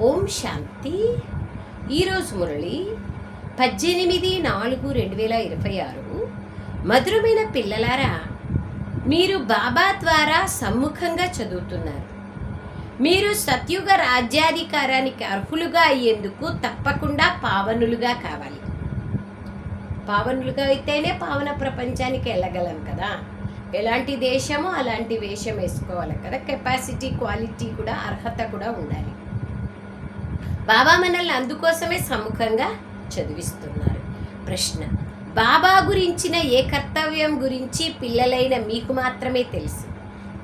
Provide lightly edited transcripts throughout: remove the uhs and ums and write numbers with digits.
ఓం శాంతి. ఈరోజు మురళి 18/4/2026. మధురమైన పిల్లలారా, మీరు బాబా ద్వారా సమ్ముఖంగా చదువుతున్నారు. మీరు సత్యుగ రాజ్యాధికారానికి అర్హులుగా అయ్యేందుకు తప్పకుండా పావనులుగా కావాలి. పావనులుగా అయితేనే పావన ప్రపంచానికి వెళ్ళగలం కదా. ఎలాంటి దేశమో అలాంటి వేషం వేసుకోవాలి కదా. కెపాసిటీ, క్వాలిటీ కూడా, అర్హత కూడా ఉండాలి. బాబా మనల్ని అందుకోసమే సమ్ముఖంగా చదివిస్తున్నారు. ప్రశ్న: బాబా గురించిన ఏ కర్తవ్యం గురించి పిల్లలైన మీకు మాత్రమే తెలుసు?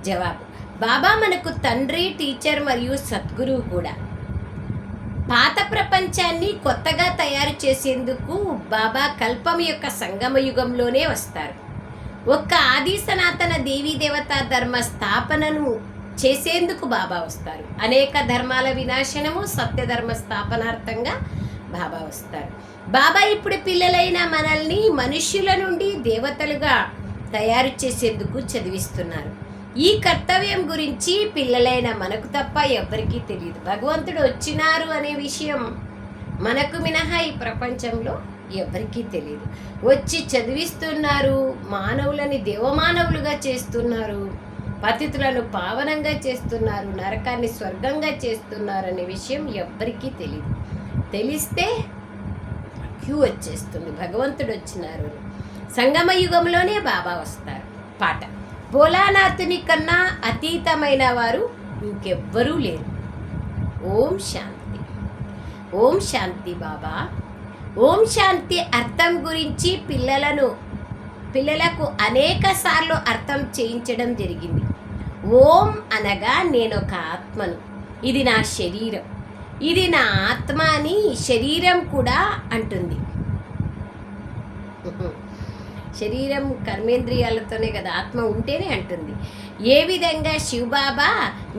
జవాబు: బాబా మనకు తండ్రి, టీచర్ మరియు సద్గురువు కూడా. పాత ప్రపంచాన్ని కొత్తగా తయారు చేసేందుకు బాబా కల్పం యొక్క సంగమ యుగంలోనే వస్తారు. ఒక్క ఆది సనాతన దేవీ దేవతా ధర్మ స్థాపనను చేసేందుకు బాబా వస్తారు. అనేక ధర్మాల వినాశనము, సత్యధర్మ స్థాపనార్థంగా బాబా వస్తారు. బాబా ఇప్పుడు పిల్లలైన మనల్ని మనుష్యుల నుండి దేవతలుగా తయారు చేసేందుకు చదివిస్తున్నారు. ఈ కర్తవ్యం గురించి పిల్లలైన మనకు తప్ప ఎవ్వరికీ తెలియదు. భగవంతుడు వచ్చినారు అనే విషయం మనకు మినహా ఈ ప్రపంచంలో ఎవరికీ తెలియదు. వచ్చి చదివిస్తున్నారు, మానవులని దేవమానవులుగా చేస్తున్నారు, పతితులను పావనంగా చేస్తున్నారు, నరకాన్ని స్వర్గంగా చేస్తున్నారు అనే విషయం ఎవ్వరికీ తెలియదు. తెలిస్తే క్యూ వచ్చేస్తుంది. భగవంతుడు వచ్చినారు. సంగమ యుగంలోనే బాబా వస్తారు. పాట: భోలానాథుని కన్నా అతీతమైన వారు ఇంకెవ్వరూ లేరు. ఓం శాంతి. ఓం శాంతి బాబా. ఓం శాంతి అర్థం గురించి పిల్లలకు అనేక సార్లు అర్థం చేయించడం జరిగింది. ఓం అనగా నేనొక ఆత్మను, ఇది నా శరీరం, ఇది నా ఆత్మ అని శరీరం కూడా అంటుంది. శరీరం కర్మేంద్రియాలతోనే కదా, ఆత్మ ఉంటేనే అంటుంది. ఏ విధంగా శివబాబా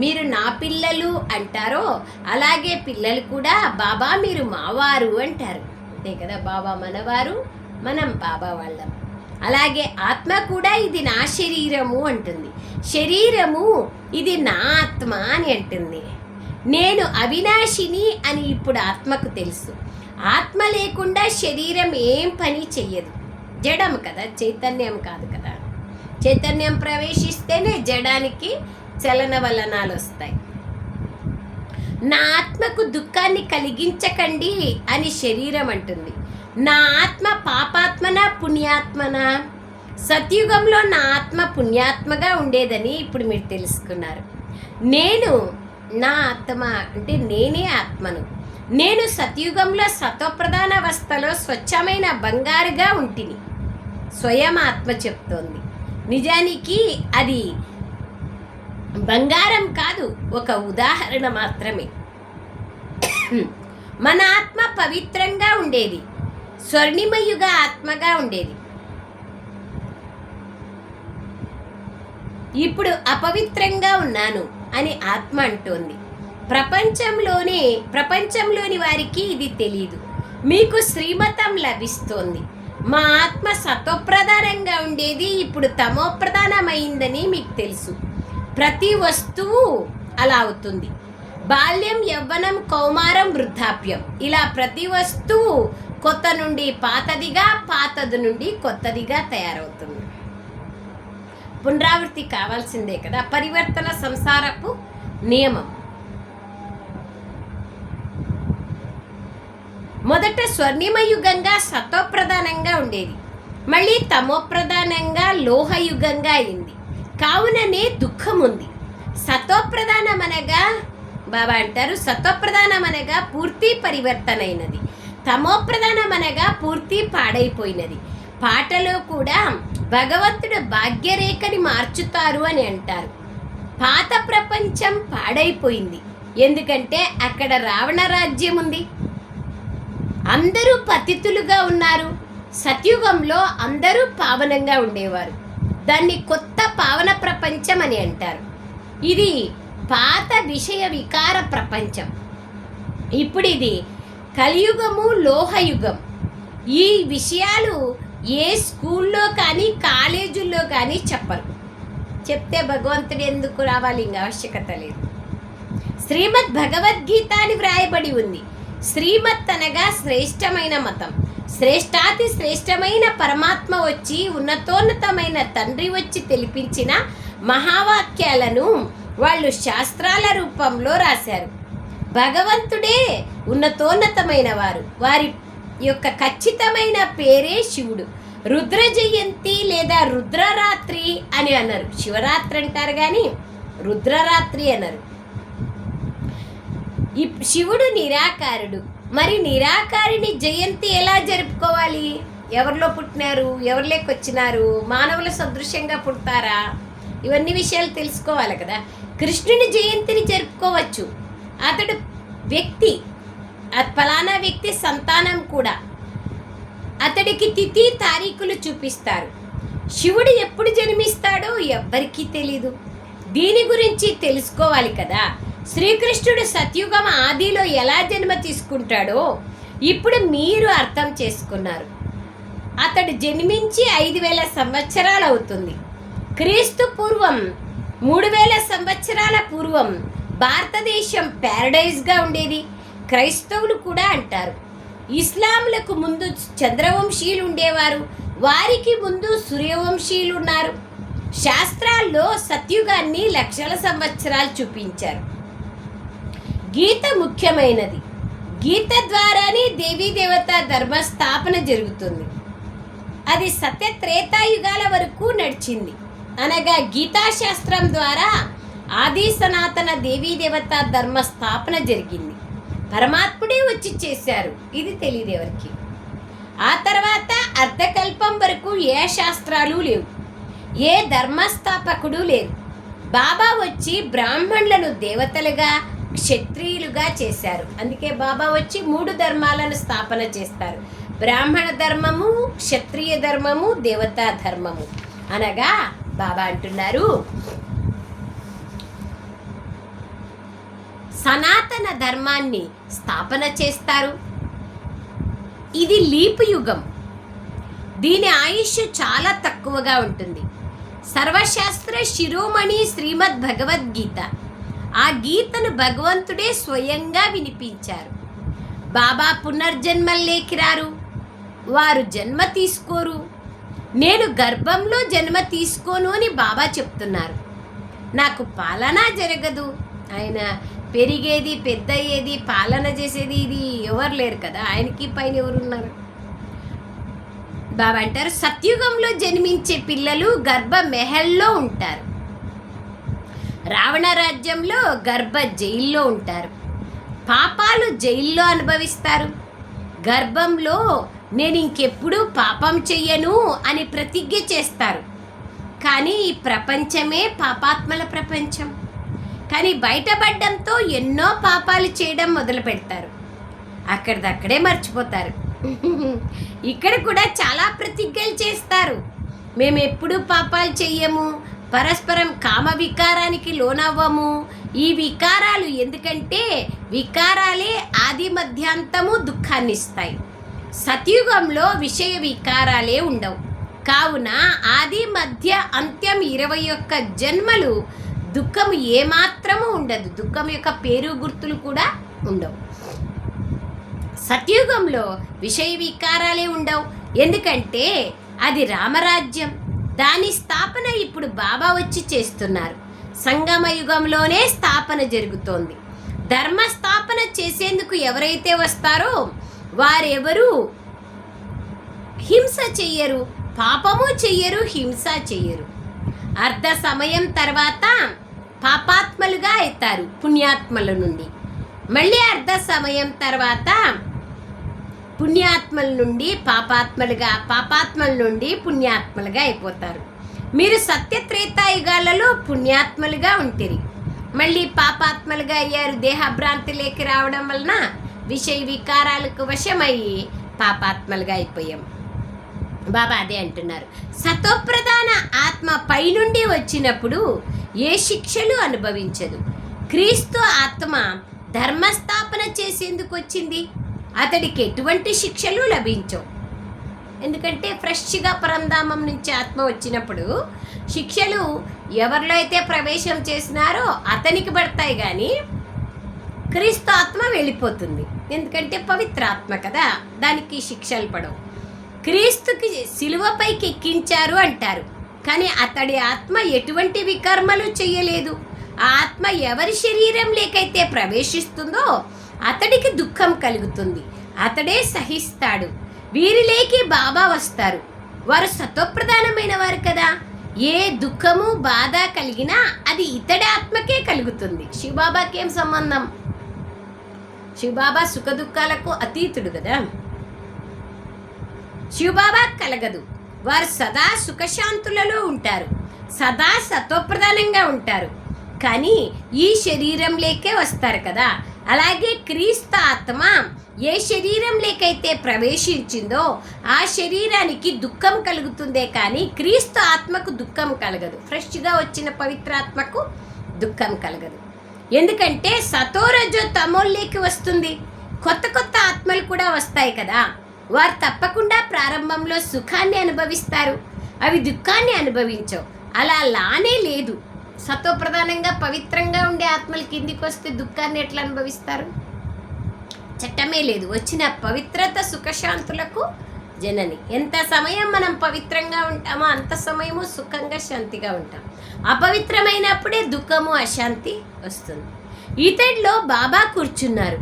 మీరు నా పిల్లలు అంటారో అలాగే పిల్లలు కూడా బాబా మీరు మావారు అంటారు. అంతే కదా, బాబా మనవారు, మనం బాబా వాళ్ళం. అలాగే ఆత్మ కూడా ఇది నా శరీరము అంటుంది. శరీరము ఇది నా ఆత్మ అని అంటుంది. నేను అవినాశిని అని ఇప్పుడు ఆత్మకు తెలుసు. ఆత్మ లేకుండా శరీరం ఏం పని చెయ్యదు. జడం కదా, చైతన్యం కాదు కదా. చైతన్యం ప్రవేశిస్తేనే జడానికి చలనవలనాలు వస్తాయి. నా ఆత్మకు దుఃఖాన్ని కలిగించకండి అని శరీరం అంటుంది. నా ఆత్మ పాపాత్మనా పుణ్యాత్మనా? సత్యుగంలో నా ఆత్మ పుణ్యాత్మగా ఉండేదని ఇప్పుడు మీరు తెలుసుకున్నారు. నేను నా ఆత్మ అంటే నేనే ఆత్మను. నేను సత్యుగంలో సత్వప్రధాన అవస్థలో స్వచ్ఛమైన బంగారుగా ఉంటిని. స్వయం ఆత్మ చెప్తోంది. నిజానికి అది బంగారం కాదు, ఒక ఉదాహరణ మాత్రమే. మన ఆత్మ పవిత్రంగా ఉండేది, స్వర్ణిమయుగ ఆత్మగా ఉండేది. ఇప్పుడు అపవిత్రంగా ఉన్నాను అని ఆత్మ అంటోంది. ప్రపంచంలోని వారికి ఇది తెలియదు. మీకు శ్రీమతం లభిస్తోంది. మా ఆత్మ సత్వప్రధానంగా ఉండేది, ఇప్పుడు తమోప్రధానమైందని మీకు తెలుసు. ప్రతి వస్తువు అలా అవుతుంది. బాల్యం, యవ్వనం, కౌమారం, వృద్ధాప్యం, ఇలా ప్రతి వస్తువు కొత్త నుండి పాతదిగా, పాతది నుండి కొత్తదిగా తయారవుతుంది. పునరావృత్తి కావాల్సిందే కదా. పరివర్తన సంసారపు నియమం. మొదట స్వర్ణిమయుగంగా సత్వప్రధానంగా ఉండేది, మళ్ళీ తమోప్రధానంగా లోహయుగంగా అయింది. కావుననే దుఃఖం ఉంది. సత్వప్రధానమనగా బాబా అంటారు, సత్వప్రధానమనగా పూర్తి పరివర్తన అయినది, తమోప్రధానమనగా పూర్తి పాడైపోయినది. పాటలో కూడా భగవంతుడు భాగ్యరేఖని మార్చుతారు అని అంటారు. పాత ప్రపంచం పాడైపోయింది, ఎందుకంటే అక్కడ రావణ రాజ్యం ఉంది. అందరూ పతితులుగా ఉన్నారు. సత్యుగంలో అందరూ పావనంగా ఉండేవారు. దాన్ని కొత్త పావన ప్రపంచం అని అంటారు. ఇది పాత విషయ వికార ప్రపంచం. ఇప్పుడు ఇది కలియుగము, లోహయుగం. ఈ విషయాలు ఏ స్కూల్లో కానీ కాలేజీల్లో కానీ చెప్పరు. చెప్తే భగవంతుడు ఎందుకు రావాలి? ఇంకా ఆవశ్యకత లేదు. శ్రీమద్ భగవద్గీత అని వ్రాయబడి రాయబడి ఉంది. శ్రీమత్ అనగా శ్రేష్టమైన మతం. శ్రేష్టాతి శ్రేష్టమైన పరమాత్మ వచ్చి, ఉన్నతోన్నతమైన తండ్రి వచ్చి తెలిపించిన మహావాక్యాలను వాళ్ళు శాస్త్రాల రూపంలో రాశారు. భగవంతుడే ఉన్నతోన్నతమైన వారు. వారి యొక్క ఖచ్చితమైన పేరే శివుడు. రుద్ర జయంతి లేదా రుద్రరాత్రి అని అన్నారు. శివరాత్రి అంటారు కానీ రుద్రరాత్రి అన్నారు. ఈ శివుడు నిరాకారుడు. మరి నిరాకారిని జయంతి ఎలా జరుపుకోవాలి? ఎవరిలో పుట్టినారు, ఎవరిలోకి వచ్చినారు, మానవుల సదృశ్యంగా పుడతారా? ఇవన్నీ విషయాలు తెలుసుకోవాలి కదా. కృష్ణుని జయంతిని జరుపుకోవచ్చు. అతడు వ్యక్తి, ఫలానా వ్యక్తి సంతానం కూడా. అతడికి తిథి తారీఖులు చూపిస్తారు. శివుడు ఎప్పుడు జన్మిస్తాడో ఎవ్వరికీ తెలీదు. దీని గురించి తెలుసుకోవాలి కదా. శ్రీకృష్ణుడు సత్యుగం ఆదిలో ఎలా జన్మ తీసుకుంటాడో ఇప్పుడు మీరు అర్థం చేసుకున్నారు. అతడు జన్మించి 5000 సంవత్సరాలు అవుతుంది. క్రీస్తు పూర్వం 3000 సంవత్సరాల పూర్వం భారతదేశం ప్యారడైజ్గా ఉండేది. క్రైస్తవులు కూడా అంటారు. ఇస్లాంలకు ముందు చంద్రవంశీయులు ఉండేవారు. వారికి ముందు సూర్యవంశీయులు ఉన్నారు. శాస్త్రాల్లో సత్యుగాన్ని లక్షల సంవత్సరాలు చూపించారు. గీత ముఖ్యమైనది. గీత ద్వారానే దేవీ దేవత ధర్మ స్థాపన జరుగుతుంది. అది సత్య త్రేతాయుగాల వరకు నడిచింది. అనగా గీతాశాస్త్రం ద్వారా ఆది సనాతన దేవీ దేవత ధర్మ స్థాపన జరిగింది. పరమాత్ముడే వచ్చి చేశారు. ఇది తెలియదు ఎవరికి. ఆ తర్వాత అర్ధకల్పం వరకు ఏ శాస్త్రాలు లేవు, ఏ ధర్మస్థాపకుడు లేరు. బాబా వచ్చి బ్రాహ్మణులను దేవతలుగా, క్షత్రియులుగా చేశారు. అందుకే బాబా వచ్చి 3 ధర్మాలను స్థాపన చేస్తారు. బ్రాహ్మణ ధర్మము, క్షత్రియ ధర్మము, దేవతా ధర్మము. అనగా బాబా అంటున్నారు, సనాతన ధర్మాన్ని స్థాపన చేస్తారు. ఇది లీపు యుగం. దీని ఆయుష్ చాలా తక్కువగా ఉంటుంది. సర్వశాస్త్ర శిరోమణి శ్రీమద్ భగవద్గీత. ఆ గీతను భగవంతుడే స్వయంగా వినిపించారు. బాబా పునర్జన్మల్లోకి రారు. వారు జన్మ తీసుకోరు. నేను గర్భంలో జన్మ తీసుకోను అని బాబా చెప్తున్నారు. నాకు పాలన జరగదు. ఆయన పెరిగేది, పెద్ద అయ్యేది, పాలన చేసేది ఇది ఎవరు లేరు కదా. ఆయనకి పైన ఎవరున్నారు? బాబా అంటారు, సత్యుగంలో జన్మించే పిల్లలు గర్భ మెహల్లో ఉంటారు. రావణ రాజ్యంలో గర్భ జైల్లో ఉంటారు. పాపాలు జైల్లో అనుభవిస్తారు. గర్భంలో నేను ఇంకెప్పుడు పాపం చెయ్యను అని ప్రతిజ్ఞ చేస్తారు. కానీ ఈ ప్రపంచమే పాపాత్మల ప్రపంచం. కానీ బయటపడడంతో ఎన్నో పాపాలు చేయడం మొదలు పెడతారు. అక్కడిదక్కడే మర్చిపోతారు. ఇక్కడ కూడా చాలా ప్రతిజ్ఞలు చేస్తారు. మేము ఎప్పుడూ పాపాలు చెయ్యము, పరస్పరం కామ వికారానికి లోనవ్వము. ఈ వికారాలు ఎందుకంటే వికారాలే ఆది మధ్యాంతము దుఃఖాన్ని ఇస్తాయి. సత్యుగంలో విషయ వికారాలే ఉండవు. కావున ఆది మధ్య అంత్యం 21 జన్మలు దుఃఖము ఏమాత్రము ఉండదు. దుఃఖం యొక్క పేరు గుర్తులు కూడా ఉండవు. సత్యుగంలో విషయ వికారాలే ఉండవు. ఎందుకంటే అది రామరాజ్యం. దాని స్థాపన ఇప్పుడు బాబా వచ్చి చేస్తున్నారు. సంగమ యుగంలోనే స్థాపన జరుగుతోంది. ధర్మ స్థాపన చేసేందుకు ఎవరైతే వస్తారో వారెవరు హింస చెయ్యరు, పాపము చెయ్యరు, హింస చెయ్యరు. అర్ధ సమయం తర్వాత పాపాత్మలుగా అవుతారు పుణ్యాత్మల నుండి. మళ్ళీ అర్ధ సమయం తర్వాత పుణ్యాత్మల నుండి పాపాత్మలుగా, పాపాత్మల నుండి పుణ్యాత్మలుగా అయిపోతారు. మీరు సత్యత్రేతాయుగాలలో పుణ్యాత్మలుగా ఉంటుంది. మళ్ళీ పాపాత్మలుగా అయ్యారు. దేహభ్రాంతిలోకి రావడం వలన విషయ వికారాలకు వశమయ్యి పాపాత్మలుగా అయిపోయాం. బాబా అదే అంటున్నారు, సతోప్రధాన ఆత్మ పైనుండి వచ్చినప్పుడు ఏ శిక్షలు అనుభవించదు. క్రీస్తు ఆత్మ ధర్మస్థాపన చేసేందుకు వచ్చింది. అతడికి ఎటువంటి శిక్షలు లభించవు. ఎందుకంటే ఫ్రెష్గా పరంధామం నుంచి ఆత్మ వచ్చినప్పుడు శిక్షలు ఎవరిలో అయితే ప్రవేశం చేసినారో అతనికి పడతాయి. కానీ క్రీస్తు ఆత్మ వెళ్ళిపోతుంది. ఎందుకంటే పవిత్ర ఆత్మ కదా, దానికి శిక్షలు పడవు. క్రీస్తుకి సిలువపైకి ఎక్కించారు అంటారు, కానీ అతడి ఆత్మ ఎటువంటి వికర్మలు చేయలేదు. ఆ ఆత్మ ఎవరి శరీరంలోకైతే ప్రవేశిస్తుందో అతడికి దుఃఖం కలుగుతుంది, అతడే సహిస్తాడు. వీరిలేకి బాబా వస్తారు, వారు సతోప్రధానమైన వారు కదా. ఏ దుఃఖము బాధ కలిగినా అది ఇతడి ఆత్మకే కలుగుతుంది. శివబాబాకి ఏం సంబంధం? శివబాబా సుఖ దుఃఖాలకు అతీతుడు కదా. శివబాబా కలగదు, వారు సదా సుఖశాంతులలో ఉంటారు, సదా సతోప్రధానంగా ఉంటారు. కానీ ఈ శరీరంలోకే వస్తారు కదా. అలాగే క్రీస్తు ఆత్మ ఏ శరీరంలోకైతే ప్రవేశించిందో ఆ శరీరానికి దుఃఖం కలుగుతుందే కానీ క్రీస్తు ఆత్మకు దుఃఖం కలగదు. ఫ్రెష్గా వచ్చిన పవిత్రాత్మకు దుఃఖం కలగదు. ఎందుకంటే సతోరజో తమోల్లోకి వస్తుంది, కొత్త కొత్త ఆత్మలు కూడా వస్తాయి కదా. వారు తప్పకుండా ప్రారంభంలో సుఖాన్ని అనుభవిస్తారు, అవి దుఃఖాన్ని అనుభవించవు. అలా లానే లేదు. సతోప్రధానంగా పవిత్రంగా ఉండే ఆత్మలు కిందికి వస్తే దుఃఖాన్ని ఎట్లా అనుభవిస్తారు? చట్టమే లేదు. వచ్చిన పవిత్రత సుఖశాంతులకు జనని. ఎంత సమయం మనం పవిత్రంగా ఉంటామో అంత సమయము సుఖంగా శాంతిగా ఉంటాం. అపవిత్రమైనప్పుడే దుఃఖము అశాంతి వస్తుంది. ఇతడిలో బాబా కూర్చున్నారు,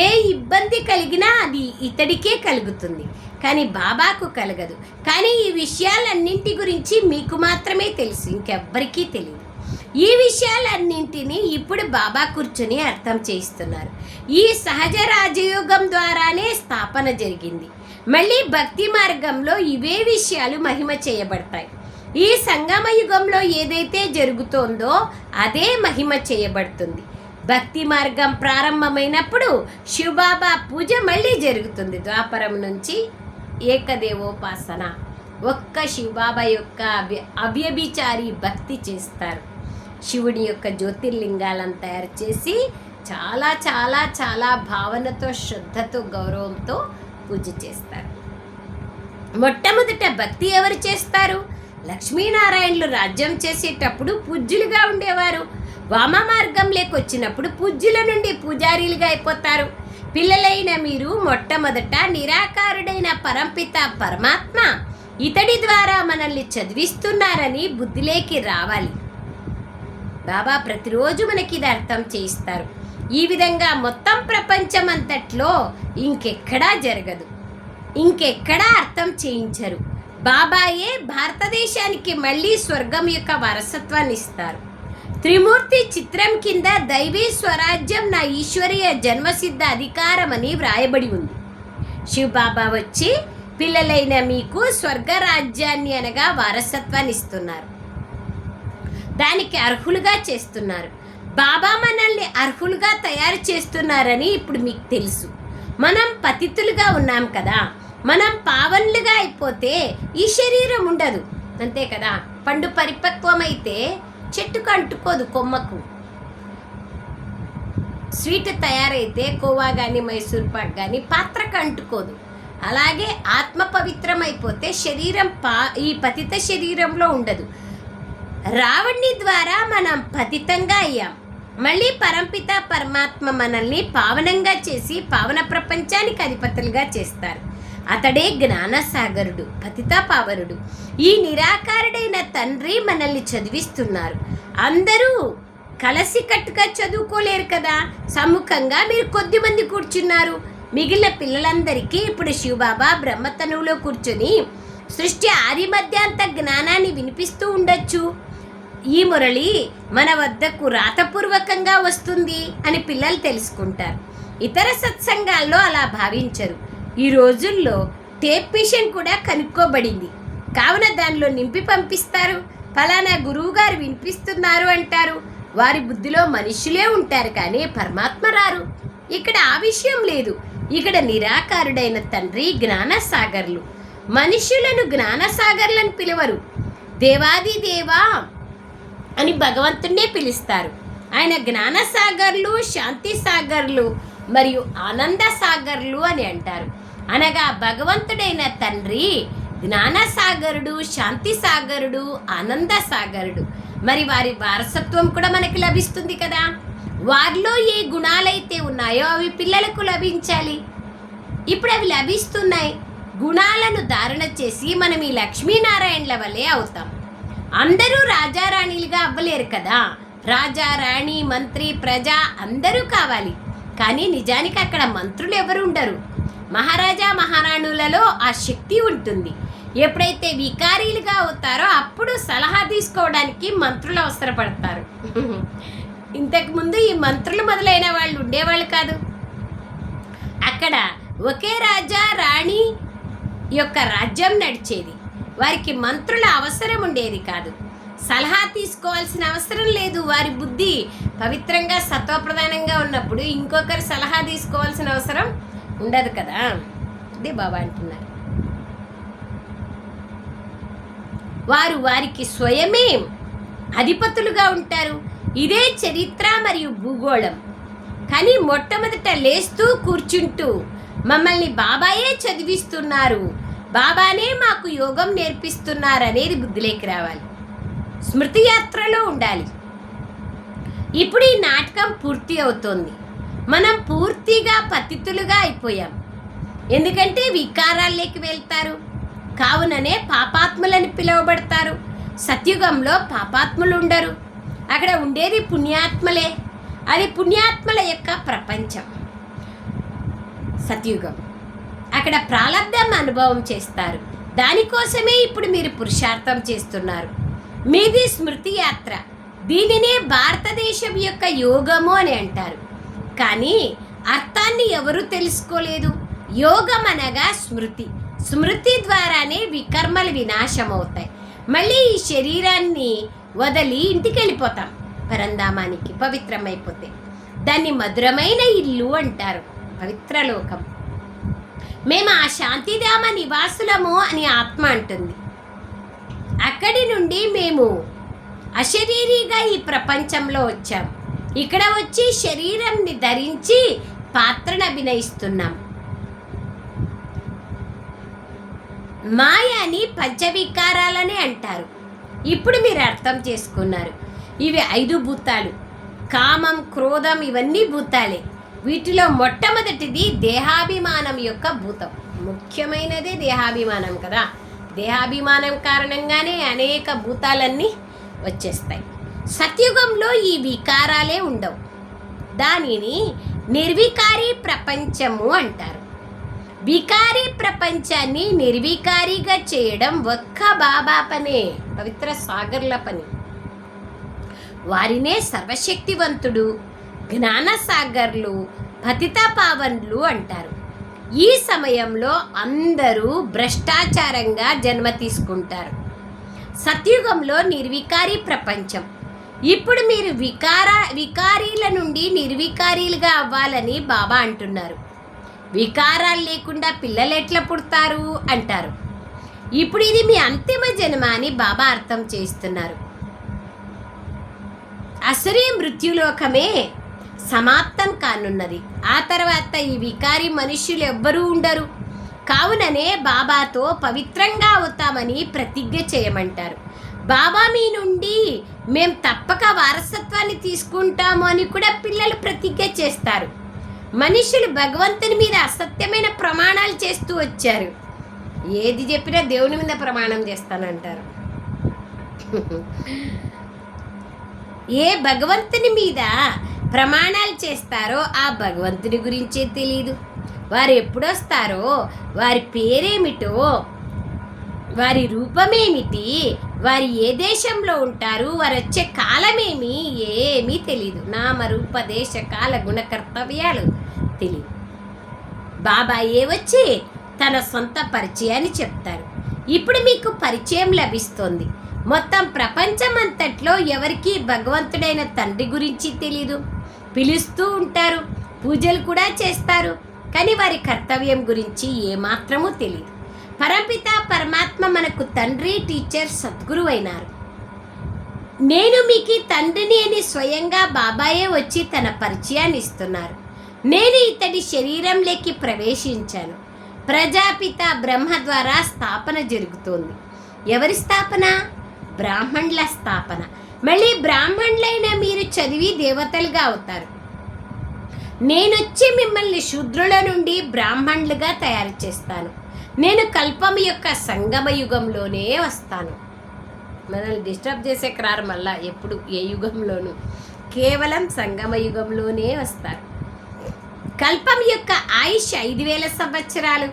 ఏ ఇబ్బంది కలిగినా అది ఇతడికే కలుగుతుంది, కానీ బాబాకు కలగదు. కానీ ఈ విషయాలన్నింటి గురించి మీకు మాత్రమే తెలుసు, ఇంకెవ్వరికీ తెలియదు. ఈ విషయాలన్నింటినీ ఇప్పుడు బాబా కూర్చొని అర్థం చేయిస్తున్నారు. ఈ సహజ రాజయోగం ద్వారానే స్థాపన జరిగింది. మళ్ళీ భక్తి మార్గంలో ఇవే విషయాలు మహిమ చేయబడతాయి. ఈ సంగమ యుగంలో ఏదైతే జరుగుతోందో అదే మహిమ చేయబడుతుంది. భక్తి మార్గం ప్రారంభమైనప్పుడు శివబాబా పూజ మళ్ళీ జరుగుతుంది. ద్వాపరం నుంచి ఏకదేవోపాసన, ఒక్క శివబాబా యొక్క అవ్యభిచారి భక్తి చేస్తారు. శివుడి యొక్క జ్యోతిర్లింగాలను తయారు చేసి చాలా చాలా చాలా భావనతో, శ్రద్ధతో, గౌరవంతో పూజ చేస్తారు. మొట్టమొదట భక్తి ఎవరు చేస్తారు? లక్ష్మీనారాయణులు రాజ్యం చేసేటప్పుడు పూజ్యులుగా ఉండేవారు. వామ మార్గంలోకి వచ్చినప్పుడు పూజ్యుల నుండి పూజారీలుగా అయిపోతారు. పిల్లలైన మీరు మొట్టమొదట నిరాకారుడైన పరంపిత పరమాత్మ ఇతడి ద్వారా మనల్ని చదివిస్తున్నారని బుద్ధిలోకి రావాలి. బాబా ప్రతిరోజు మనకి ఇది అర్థం చేయిస్తారు. ఈ విధంగా మొత్తం ప్రపంచం అంతట్లో ఇంకెక్కడా జరగదు, ఇంకెక్కడా అర్థం చేయించరు. బాబాయే భారతదేశానికి మళ్ళీ స్వర్గం యొక్క వారసత్వాన్ని ఇస్తారు. త్రిమూర్తి చిత్రం కింద దైవీ స్వరాజ్యం నా ఈశ్వరీయ జన్మసిద్ధ అధికారం అని వ్రాయబడి ఉంది. శివబాబా వచ్చి పిల్లలైన మీకు స్వర్గరాజ్యాన్ని అనగా వారసత్వాన్ని ఇస్తున్నారు, దానికి అర్హులుగా చేస్తున్నారు. బాబా మనల్ని అర్హులుగా తయారు చేస్తున్నారని ఇప్పుడు మీకు తెలుసు. మనం పతితులుగా ఉన్నాం కదా, మనం పావనులుగా అయిపోతే ఈ శరీరం ఉండదు, అంతే కదా. పండు పరిపక్వమైతే చెట్టుకు అంటుకోదు, కొమ్మకు. స్వీట్ తయారైతే కోవా కానీ మైసూర్ పాక్ కానీ పాత్రకు అంటుకోదు. అలాగే ఆత్మ పవిత్రమైపోతే శరీరం ఈ పతిత శరీరంలో ఉండదు. రావణి ద్వారా మనం పతితంగా అయ్యాం. మళ్ళీ పరంపిత పరమాత్మ మనల్ని పావనంగా చేసి పావన ప్రపంచానికి అధిపతులుగా చేస్తారు. అతడే జ్ఞానసాగరుడు, పతిత పావనుడు. ఈ నిరాకారుడైన తండ్రి మనల్ని చదివిస్తున్నారు. అందరూ కలసికట్టుగా చదువుకోలేరు కదా. సమ్ముఖంగా మీరు కొద్దిమంది కూర్చున్నారు. మిగిలిన పిల్లలందరికీ ఇప్పుడు శివబాబా బ్రహ్మతనువులో కూర్చొని సృష్టి ఆది మధ్యాంత జ్ఞానాన్ని వినిపిస్తూ ఉండొచ్చు. ఈ మురళి మన వద్దకు రాతపూర్వకంగా వస్తుంది అని పిల్లలు తెలుసుకుంటారు. ఇతర సత్సంగాల్లో అలా భావించరు. ఈ రోజుల్లో టేప్ మిషన్ కూడా కనుక్కోబడింది కావున దానిలో నింపి పంపిస్తారు. ఫలానా గురువు గారు వినిపిస్తున్నారు అంటారు. వారి బుద్ధిలో మనుషులే ఉంటారు కానీ పరమాత్మ రారు. ఇక్కడ ఆ విషయం లేదు. ఇక్కడ నిరాకారుడైన తండ్రి జ్ఞానసాగర్లు. మనుషులను జ్ఞానసాగర్లను పిలవరు, దేవాది దేవా అని భగవంతుడినే పిలుస్తారు. ఆయన జ్ఞానసాగర్లు, శాంతి సాగర్లు మరియు ఆనంద సాగర్లు అని అంటారు. అనగా భగవంతుడైన తండ్రి జ్ఞానసాగరుడు, శాంతి సాగరుడు, ఆనంద సాగరుడు. మరి వారి వారసత్వం కూడా మనకి లభిస్తుంది కదా. వారిలో ఏ గుణాలైతే ఉన్నాయో అవి పిల్లలకు లభించాలి. ఇప్పుడు అవి లభిస్తున్నాయి. గుణాలను ధారణ చేసి మనం ఈ లక్ష్మీనారాయణల వల్లే అవుతాం. అందరూ రాజారాణిలుగా అవ్వలేరు కదా. రాజా, రాణి, మంత్రి, ప్రజ అందరూ కావాలి. కానీ నిజానికి అక్కడ మంత్రులు ఎవరు ఉండరు. మహారాజా మహారాణులలో ఆ శక్తి ఉంటుంది. ఎప్పుడైతే వికారీలుగా అవుతారో అప్పుడు సలహా తీసుకోవడానికి మంత్రులు అవసరపడతారు. ఇంతకుముందు ఈ మంత్రులు మొదలైన వాళ్ళు ఉండేవాళ్ళు కాదు. అక్కడ ఒకే రాజా రాణి యొక్క రాజ్యం నడిచేది. వారికి మంత్రుల అవసరం ఉండేది కాదు. సలహా తీసుకోవాల్సిన అవసరం లేదు. వారి బుద్ధి పవిత్రంగా సత్వప్రధానంగా ఉన్నప్పుడు ఇంకొకరి సలహా తీసుకోవాల్సిన అవసరం ఉండదు కదా. అదే బాబా అంటున్నారు. వారు వారికి స్వయమే అధిపతులుగా ఉంటారు. ఇదే చరిత్ర మరియు భూగోళం. కానీ మొట్టమొదట లేస్తూ కూర్చుంటూ మమ్మల్ని బాబాయే చదివిస్తున్నారు, బాబానే మాకు యోగం నేర్పిస్తున్నారు అనేది బుద్ధిలోకి రావాలి. స్మృతి యాత్రలో ఉండాలి. ఇప్పుడు ఈ నాటకం పూర్తి అవుతోంది. మనం పూర్తిగా పతితులుగా అయిపోయాం. ఎందుకంటే వికారాల్లోకి వెళ్తారు. కావుననే పాపాత్ములని పిలువబడతారు. సత్యుగంలో పాపాత్ములు ఉండరు. అక్కడ ఉండేది పుణ్యాత్మలే. అది పుణ్యాత్మల యొక్క ప్రపంచం సత్యుగం. అక్కడ ప్రాలబ్ధం అనుభవం చేస్తారు. దానికోసమే ఇప్పుడు మీరు పురుషార్థం చేస్తున్నారు. మీది స్మృతి యాత్ర. దీనినే భారతదేశం యొక్క యోగము అని అంటారు. కానీ అర్థాన్ని ఎవరూ తెలుసుకోలేదు. యోగం అనగా స్మృతి. స్మృతి ద్వారానే వికర్మలు వినాశమవుతాయి. మళ్ళీ ఈ శరీరాన్ని వదిలి ఇంటికి వెళ్ళిపోతాం పరంధామానికి. పవిత్రమైపోతే దాన్ని మధురమైన ఇల్లు అంటారు, పవిత్ర లోకం. మేము ఆ శాంతిధామ నివాసులము అని ఆత్మ అంటుంది. అక్కడి నుండి మేము అశరీరిగా ఈ ప్రపంచంలో వచ్చాం. ఇక్కడ వచ్చి శరీరంని ధరించి పాత్రను అభినయిస్తున్నాం. మాయ అని పంచవికారాలనే అంటారు. ఇప్పుడు మీరు అర్థం చేసుకున్నారు. ఇవి 5 భూతాలు. కామం, క్రోధం ఇవన్నీ భూతాలే. వీటిలో మొట్టమొదటిది దేహాభిమానం యొక్క భూతం. ముఖ్యమైనదే దేహాభిమానం కదా. దేహాభిమానం కారణంగానే అనేక భూతాలన్నీ వచ్చేస్తాయి. సత్యుగంలో ఈ వికారాలే ఉండవు. దానిని నిర్వికారి ప్రపంచము అంటారు. వికారి ప్రపంచాన్ని నిర్వికారిగా చేయడం ఒక్క బాబా పనే, పవిత్ర సాగర్ల పని. వారినే సర్వశక్తివంతుడు, జ్ఞానసాగర్లు, పతిత పావన్లు అంటారు. ఈ సమయంలో అందరూ భ్రష్టాచారంగా జన్మ తీసుకుంటారు. సత్యుగంలో నిర్వికారి ప్రపంచం. ఇప్పుడు మీరు వికారీల నుండి నిర్వికారీలుగా అవ్వాలని బాబా అంటున్నారు. వికారాలు లేకుండా పిల్లలు ఎట్లా పుడతారు అంటారు. ఇప్పుడు ఇది మీ అంతిమ జన్మ అని బాబా అర్థం చేస్తున్నారు. అసురీ మృత్యులోకమే సమాప్తం కానున్నది. ఆ తర్వాత ఈ వికారి మనుష్యులు ఎవ్వరూ ఉండరు. కావుననే బాబాతో పవిత్రంగా అవుతామని ప్రతిజ్ఞ చేయమంటారు. బాబా మీ నుండి మేము తప్పక వారసత్వాన్ని తీసుకుంటాము అని కూడా పిల్లలు ప్రతిజ్ఞ చేస్తారు. మనుషులు భగవంతుని మీద అసత్యమైన ప్రమాణాలు చేస్తూ వచ్చారు. ఏది చెప్పినా దేవుని మీద ప్రమాణం చేస్తానంటారు. ఏ భగవంతుని మీద ప్రమాణాలు చేస్తారో ఆ భగవంతుని గురించే తెలియదు. వారు ఎప్పుడొస్తారో, వారి పేరేమిటో, వారి రూపమేమిటి, వారు ఏ దేశంలో ఉంటారు, వారు వచ్చే కాలమేమి ఏమీ తెలియదు. నామరూప దేశ కాల గుణ కర్తవ్యాలు తెలియదు. బాబా వచ్చి తన సొంత పరిచయాన్ని చెప్తారు. ఇప్పుడు మీకు పరిచయం లభిస్తోంది. మొత్తం ప్రపంచమంతట్లో ఎవరికీ భగవంతుడైన తండ్రి గురించి తెలీదు. పిలుస్తూ ఉంటారు, పూజలు కూడా చేస్తారు, కానీ వారి కర్తవ్యం గురించి ఏమాత్రమూ తెలియదు. పరపిత పరమాత్మ మనకు తండ్రి, టీచర్, సద్గురు అయినారు. నేను మీకు తండ్రిని అని స్వయంగా బాబాయే వచ్చి తన పరిచయాన్ని ఇస్తున్నారు. నేను ఇతడి శరీరంలోకి ప్రవేశించాను. ప్రజాపిత బ్రహ్మ ద్వారా స్థాపన జరుగుతోంది. ఎవరి స్థాపన? బ్రాహ్మణుల స్థాపన. మళ్ళీ బ్రాహ్మణులైన మీరు చదివి దేవతలుగా అవుతారు. నేనొచ్చి మిమ్మల్ని శూద్రుల నుండి బ్రాహ్మణులుగా తయారు చేస్తాను. నేను కల్పం యొక్క సంగమ యుగంలోనే వస్తాను. మనల్ని డిస్టర్బ్ చేసే క్రారు మళ్ళా ఎప్పుడు ఏ యుగంలోనూ కేవలం సంగమ యుగంలోనే వస్తారు. కల్పం యొక్క ఆయుష్ 5000 సంవత్సరాలు.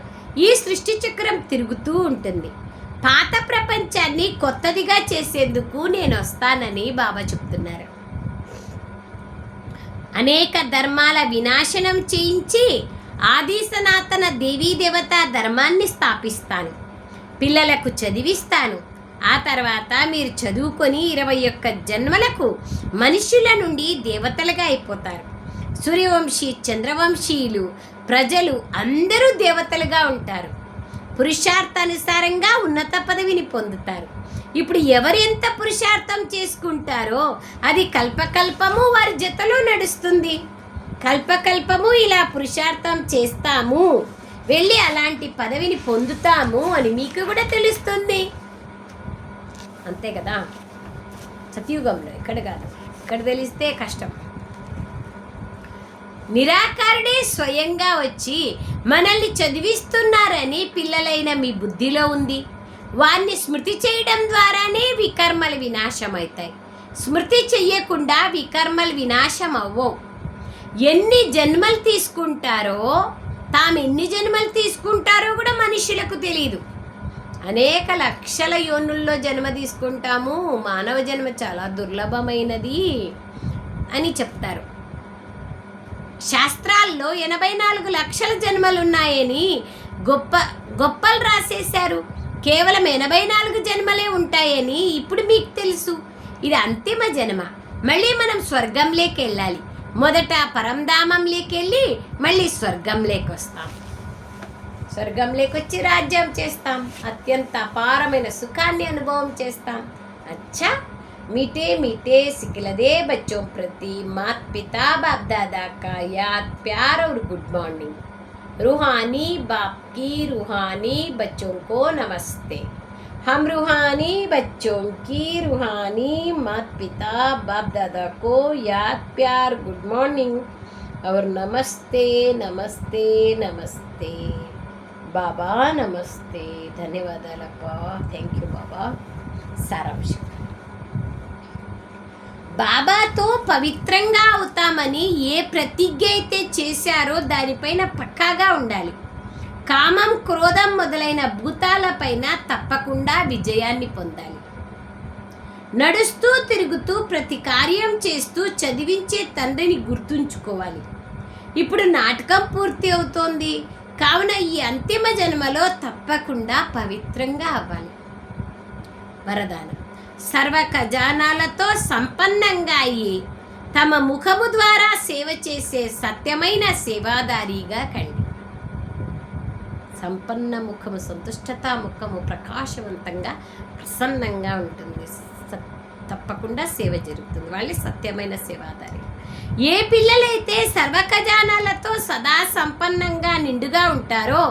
ఈ సృష్టి చక్రం తిరుగుతూ ఉంటుంది. పాత ప్రపంచాన్ని కొత్తదిగా చేసేందుకు నేను వస్తానని బాబా చెప్తున్నారు. అనేక ధర్మాల వినాశనం చేయించి ఆది సనాతన దేవీ దేవతా ధర్మాన్ని స్థాపిస్తాను. పిల్లలకు చదివిస్తాను. ఆ తర్వాత మీరు చదువుకొని 21 జన్మలకు మనుష్యుల నుండి దేవతలుగా అయిపోతారు. సూర్యవంశీ, చంద్రవంశీయులు, ప్రజలు అందరూ దేవతలుగా ఉంటారు. పురుషార్థానుసారంగా ఉన్నత పదవిని పొందుతారు. ఇప్పుడు ఎవరు ఎంత పురుషార్థం చేసుకుంటారో అది కల్పకల్పము వారి జతలో నడుస్తుంది. కల్పకల్పము ఇలా పురుషార్థం చేస్తాము, వెళ్ళి అలాంటి పదవిని పొందుతాము అని మీకు కూడా తెలుస్తుంది. అంతే కదా, సత్యుగంలో. ఇక్కడ కాదు, ఇక్కడ తెలిస్తే కష్టం. నిరాకారుడే స్వయంగా వచ్చి మనల్ని చదివిస్తున్నారని పిల్లలైన మీ బుద్ధిలో ఉంది. వారిని స్మృతి చేయడం ద్వారానే వికర్మలు వినాశం అవుతాయి. స్మృతి చెయ్యకుండా వికర్మలు వినాశం అవ్వవు. ఎన్ని జన్మలు తీసుకుంటారో, తాము ఎన్ని జన్మలు తీసుకుంటారో కూడా మనుషులకు తెలియదు. అనేక లక్షల యోనుల్లో జన్మ తీసుకుంటాము. మానవ జన్మ చాలా దుర్లభమైనది అని చెప్తారు. శాస్త్రాల్లో 84 లక్షల జన్మలున్నాయని గొప్పలు రాసేశారు. కేవలం 84 జన్మలే ఉంటాయని ఇప్పుడు మీకు తెలుసు. ఇది అంతిమ జన్మ. మళ్ళీ మనం స్వర్గంలోకి వెళ్ళాలి. మొదట పరంధామంలోకి వెళ్ళి మళ్ళీ స్వర్గంలోకి వస్తాం. స్వర్గంలోకి వచ్చి రాజ్యం చేస్తాం. అత్యంత అపారమైన సుఖాన్ని అనుభవం చేస్తాం. అచ్చా, मीठे मीठे सिखलदे बच्चों प्रति माता पिता बाप दादा का याद प्यार और गुड मॉर्निंग. रूहानी बाप की रूहानी बच्चों को नमस्ते. हम रूहानी बच्चों की रूहानी माता पिता बाप दादा को याद प्यार गुड मॉर्निंग और नमस्ते नमस्ते नमस्ते. बाबा नमस्ते. ధన్యవాదాలప్పా. థ్యాంక్ యూ బాబా. సారాంశం, బాబాతో పవిత్రంగా అవుతామని ఏ ప్రతిజ్ఞ అయితే చేశారో దానిపైన పక్కాగా ఉండాలి. కామం, క్రోధం మొదలైన భూతాలపైన తప్పకుండా విజయాన్ని పొందాలి. నడుస్తూ తిరుగుతూ ప్రతి కార్యం చేస్తూ చదివించే తండ్రిని గుర్తుంచుకోవాలి. ఇప్పుడు నాటకం పూర్తి అవుతోంది కావున ఈ అంతిమ జన్మలో తప్పకుండా పవిత్రంగా అవ్వాలి. వరదానం, సర్వ ఖజానాలతో సంపన్నంగా అయ్యి తమ ముఖము ద్వారా సేవ చేసే సత్యమైన సేవాదారిగా కండి. సంపన్న ముఖము, సంతుష్టత ముఖము ప్రకాశవంతంగా ప్రసన్నంగా ఉంటుంది. తప్పకుండా సేవ జరుగుతుంది. వాళ్ళే సత్యమైన సేవాదారి. ఏ పిల్లలైతే సర్వ ఖజానాలతో సదా సంపన్నంగా నిండుగా ఉంటారో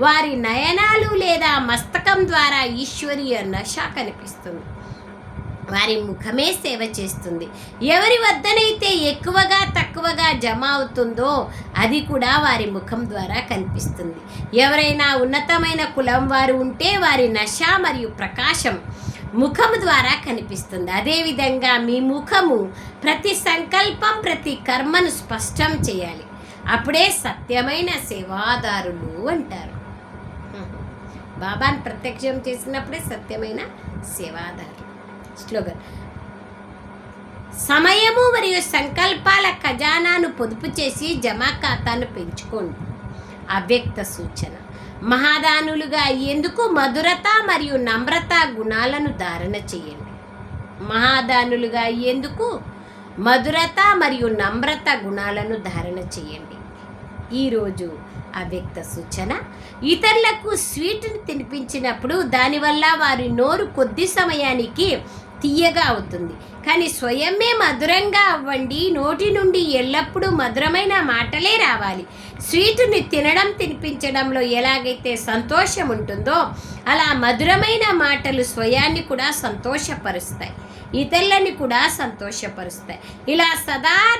వారి నయనాలు లేదా మస్తకం ద్వారా ఈశ్వరీయ నశ కనిపిస్తుంది. వారి ముఖమే సేవ చేస్తుంది. ఎవరి వద్దనైతే ఎక్కువగా తక్కువగా జమ అవుతుందో అది కూడా వారి ముఖం ద్వారా కనిపిస్తుంది. ఎవరైనా ఉన్నతమైన కులం వారు ఉంటే వారి నశ మరియు ప్రకాశం ముఖము ద్వారా కనిపిస్తుంది. అదేవిధంగా మీ ముఖము ప్రతి సంకల్పం, ప్రతి కర్మను స్పష్టం చేయాలి. అప్పుడే సత్యమైన సేవాదారులు అంటారు. బాబాను ప్రత్యక్షం చేసినప్పుడే సత్యమైన సేవాదారు. స్లోగన్, సమయము మరియు సంకల్పాల ఖజానాను పొదుపు చేసి జమా ఖాతాను పెంచుకోండి. అవ్యక్త సూచన, మహాదానులుగా అయ్యేందుకు మధురత మరియు నమ్రత గుణాలను ధారణ చేయండి. మహాదానులుగా అయ్యేందుకు మధురత మరియు నమ్రత గుణాలను ధారణ చేయండి. ఈరోజు అవ్యక్త సూచన, ఇతరులకు స్వీట్ని తినిపించినప్పుడు దానివల్ల వారి నోరు కొద్ది సమయానికి తీయగా అవుతుంది. కానీ స్వయమే మధురంగా అవ్వండి. నోటి నుండి ఎల్లప్పుడూ మధురమైన మాటలే రావాలి. స్వీటుని తినిపించడంలో ఎలాగైతే సంతోషం ఉంటుందో అలా మధురమైన మాటలు స్వయాన్ని కూడా సంతోషపరుస్తాయి. ఇతరులని కూడా సంతోషపరుస్తాయి. ఇలా సదా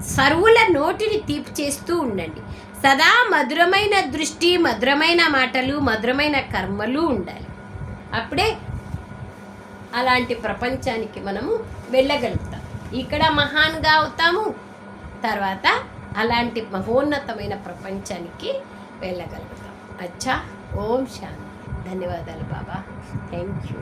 సర్వుల నోటిని తీపి చేస్తూ ఉండండి. సదా మధురమైన దృష్టి, మధురమైన మాటలు, మధురమైన కర్మలు ఉండాలి. అప్పుడే అలాంటి ప్రపంచానికి మనము వెళ్ళగలుగుతాం. ఇక్కడ మహాన్గా అవుతాము, తర్వాత అలాంటి మహోన్నతమైన ప్రపంచానికి వెళ్ళగలుగుతాం. అచ్చా, ఓం శాంతి. ధన్యవాదాలు బాబా. Thank you.